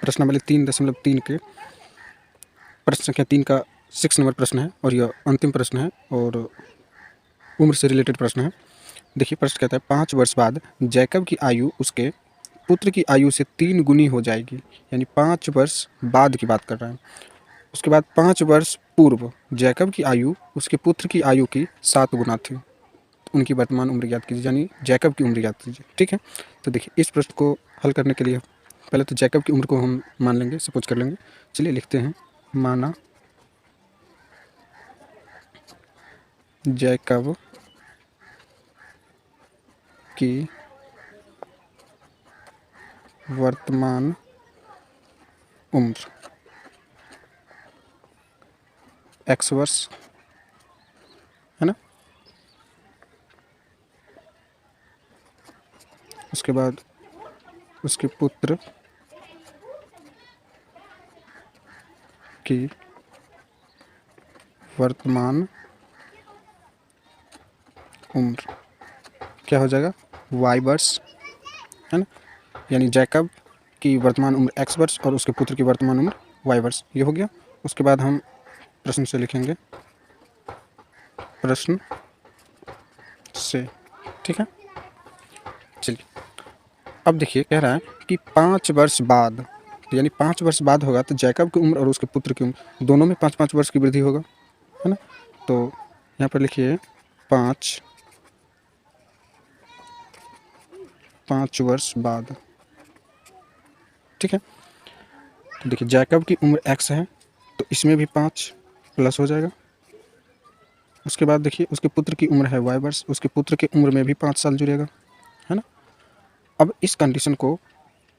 प्रश्न नंबर 3.3 के प्रश्न संख्या 3 का 6 नंबर प्रश्न है और यह अंतिम प्रश्न है और उम्र से रिलेटेड प्रश्न है। देखिए प्रश्न कहता है 5 वर्ष बाद जैकब की आयु उसके पुत्र की आयु से 3 गुनी हो जाएगी। यानी 5 वर्ष बाद की बात कर रहा है। उसके बाद 5 वर्ष पूर्व जैकब की आयु उसके पुत्र की आयु की 7 गुना थी। उनकी वर्तमान उम्र ज्ञात कीजिए, यानी जैकब की उम्र ज्ञात कीजिए। ठीक है, तो देखिए इस प्रश्न को हल करने के लिए पहले तो जैकब की उम्र को हम मान लेंगे, सपोज कर लेंगे। चलिए लिखते हैं, माना जैकब की वर्तमान उम्र x वर्ष है ना। उसके बाद उसके पुत्र की वर्तमान उम्र क्या हो जाएगा, y वर्ष है ना। यानी जैकब की वर्तमान उम्र x वर्ष और उसके पुत्र की वर्तमान उम्र y वर्ष, ये हो गया। उसके बाद हम प्रश्न से लिखेंगे, प्रश्न से। ठीक है, चलिए अब देखिए कह रहा है कि 5 वर्ष बाद, तो यानी 5 वर्ष बाद होगा तो जैकब की उम्र और उसके पुत्र की उम्र दोनों में 5-5 वर्ष की वृद्धि होगा, है ना। तो यहाँ पर लिखिए 5 वर्ष बाद। ठीक है, तो देखिए जैकब की उम्र x है तो इसमें भी 5 प्लस हो जाएगा। उसके बाद देखिए उसके पुत्र की उम्र है y वर्ष, उसके पुत्र की उम्र में भी 5 साल जुड़ेगा, है ना। अब इस कंडीशन को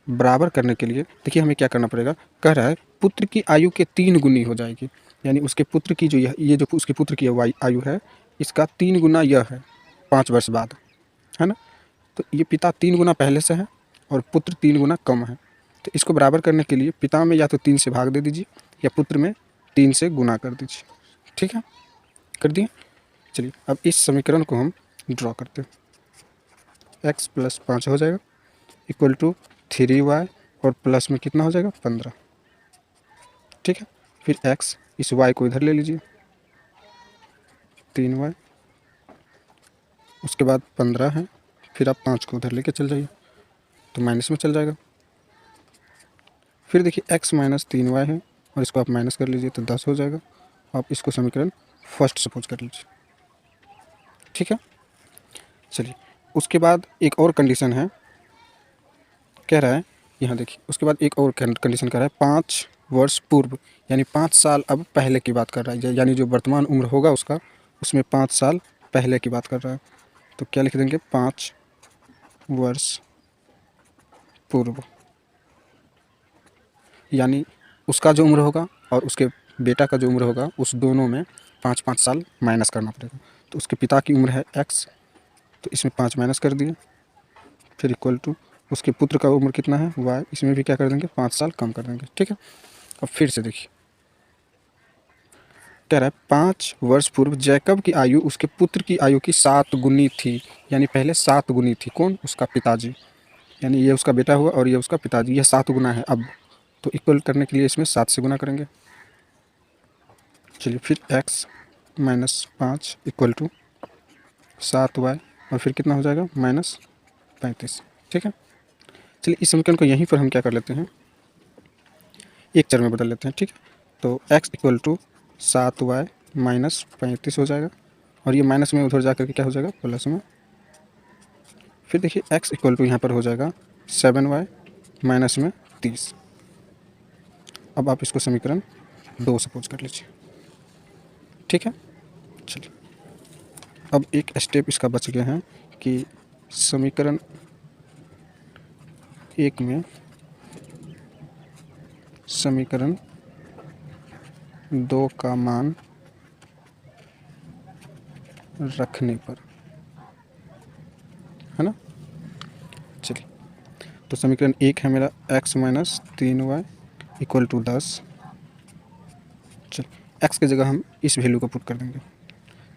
बराबर करने के लिए देखिए हमें क्या करना पड़ेगा। कह रहा है पुत्र की आयु के 3 गुनी हो जाएगी। यानी उसके पुत्र की जो ये जो उसके पुत्र की आयु है इसका 3 गुना यह है 5 वर्ष बाद, है ना। तो ये पिता 3 गुना पहले से है और पुत्र 3 गुना कम है। तो इसको बराबर करने के लिए पिता में या तो 3 से भाग दे दीजिए या पुत्र में 3 से गुना कर दीजिए। ठीक है, कर दिए। चलिए अब इस समीकरण को हम ड्रॉ करते हैं। x + 5 हो जाएगा इक्वल टू 3y और प्लस में कितना हो जाएगा 15। ठीक है, फिर x, इस y को इधर ले लीजिए 3y, उसके बाद 15 है, फिर आप 5 को उधर लेके चल जाइए तो माइनस में चल जाएगा। फिर देखिए x - 3y है और इसको आप माइनस कर लीजिए तो 10 हो जाएगा। आप इसको समीकरण फर्स्ट सपोज कर लीजिए। ठीक है, चलिए उसके बाद एक और कंडीशन है, कह रहा है यहाँ देखिए उसके बाद एक और कंडीशन कह रहा है 5 वर्ष पूर्व, यानी 5 साल अब पहले की बात कर रहा है। यानी जो वर्तमान उम्र होगा उसका उसमें 5 साल पहले की बात कर रहा है। तो क्या लिख देंगे 5 वर्ष पूर्व, यानी उसका जो उम्र होगा और उसके बेटा का जो उम्र होगा उस दोनों में 5-5 साल माइनस करना पड़ेगा। तो उसके पिता की उम्र है x, तो इसमें 5 माइनस कर दिए, फिर इक्वल टू उसके पुत्र का उम्र कितना है y, इसमें भी क्या कर देंगे 5 साल कम कर देंगे। ठीक है, अब फिर से देखिए कह रहा है 5 वर्ष पूर्व जैकब की आयु उसके पुत्र की आयु की 7 गुनी थी। यानी पहले 7 गुनी थी, कौन, उसका पिताजी, यानी ये उसका बेटा हुआ और ये उसका पिताजी, यह 7 गुना है अब। तो इक्वल करने के लिए इसमें 7 से गुना करेंगे। चलिए फिर x - 5 इक्वल टू 7y और फिर कितना हो जाएगा -35। ठीक है, चलिए इस समीकरण को यहीं पर हम क्या कर लेते हैं, एक चर में बदल लेते हैं। ठीक है, तो x इक्वल टू 7y - 35 हो जाएगा और ये माइनस में उधर जा करके क्या हो जाएगा प्लस में। फिर देखिए x इक्वल टू यहाँ पर हो जाएगा 7y माइनस में 30। अब आप इसको समीकरण 2 सपोज कर लीजिए। ठीक है, चलिए अब एक स्टेप इसका बच गया है कि समीकरण 1 में समीकरण 2 का मान रखने पर, है ना। चलिए तो समीकरण 1 है मेरा x - 3y इक्वल टू 10। चलिए x की जगह हम इस वैल्यू को पुट कर देंगे,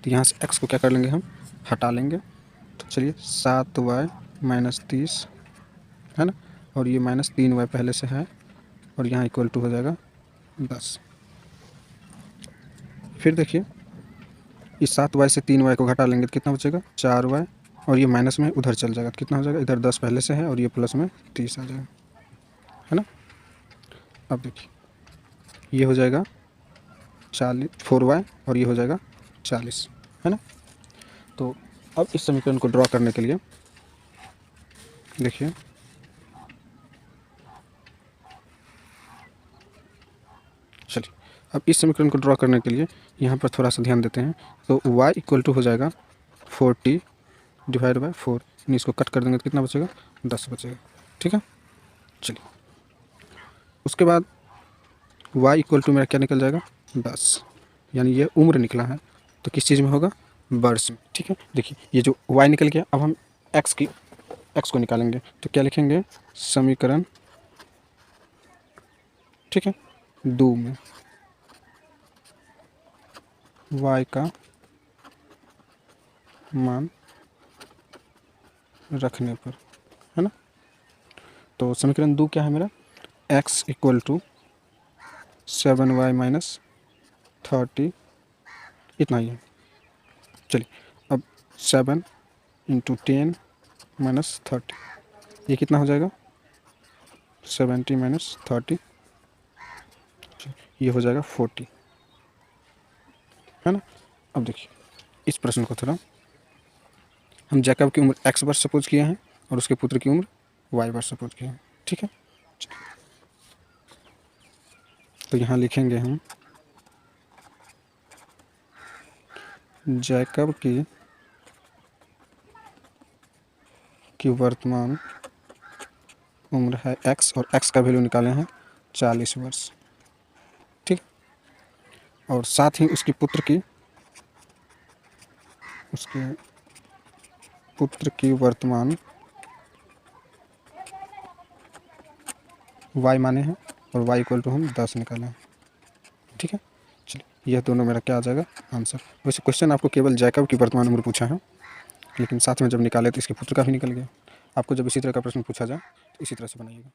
तो यहाँ से x को क्या कर लेंगे हम हटा लेंगे। तो चलिए 7y - 30 है ना, और ये -3y पहले से है और यहाँ इक्वल टू हो जाएगा 10। फिर देखिए इस 7y से 3y को घटा लेंगे तो कितना बचेगा 4y, और ये माइनस में उधर चल जाएगा तो कितना हो जाएगा, इधर 10 पहले से है और ये प्लस में 30 आ जाएगा, है ना। अब देखिए ये हो जाएगा 4y और ये हो जाएगा 40, है ना। तो अब इस समीकरण को ड्रॉ करने के लिए देखिए चलिए अब इस समीकरण को ड्रॉ करने के लिए यहाँ पर थोड़ा सा ध्यान देते हैं। तो y इक्वल टू हो जाएगा 40 डिवाइड बाय 4, इसको कट कर देंगे तो कितना बचेगा 10 बचेगा, ठीक है। चलिए उसके बाद y इक्वल टू मेरा क्या निकल जाएगा 10, यानी ये उम्र निकला है तो किस चीज़ में होगा, वर्ष में, ठीक है। देखिए ये जो y निकल गया, अब हम x को निकालेंगे तो क्या लिखेंगे, समीकरण, ठीक है, 2 में y का मान रखने पर, है ना। तो समीकरण 2 क्या है मेरा, x equal to 7y minus 30, इतना ही है। चलिए अब 7 इंटू 10 माइनस 30, ये कितना हो जाएगा 70 माइनस 30, ये हो जाएगा 40, है ना। अब देखिए इस प्रश्न को थोड़ा हम जैकब की उम्र x वर्ष सपोज किए हैं और उसके पुत्र की उम्र y वर्ष सपोज किए हैं, ठीक है। तो यहाँ लिखेंगे हम जैकब की वर्तमान उम्र है x और x का वैल्यू निकाले हैं 40 वर्ष, ठीक। और साथ ही उसके पुत्र की वर्तमान y माने हैं और y इक्वल टू हम 10 निकाले हैं, ठीक है। चलिए यह दोनों मेरा क्या आ जाएगा आंसर। वैसे क्वेश्चन आपको केवल जैकब की वर्तमान उम्र पूछा है, लेकिन साथ में जब निकाले तो इसके पुत्र का भी निकल गया। आपको जब इसी तरह का प्रश्न पूछा जाए तो इसी तरह से बनाइएगा।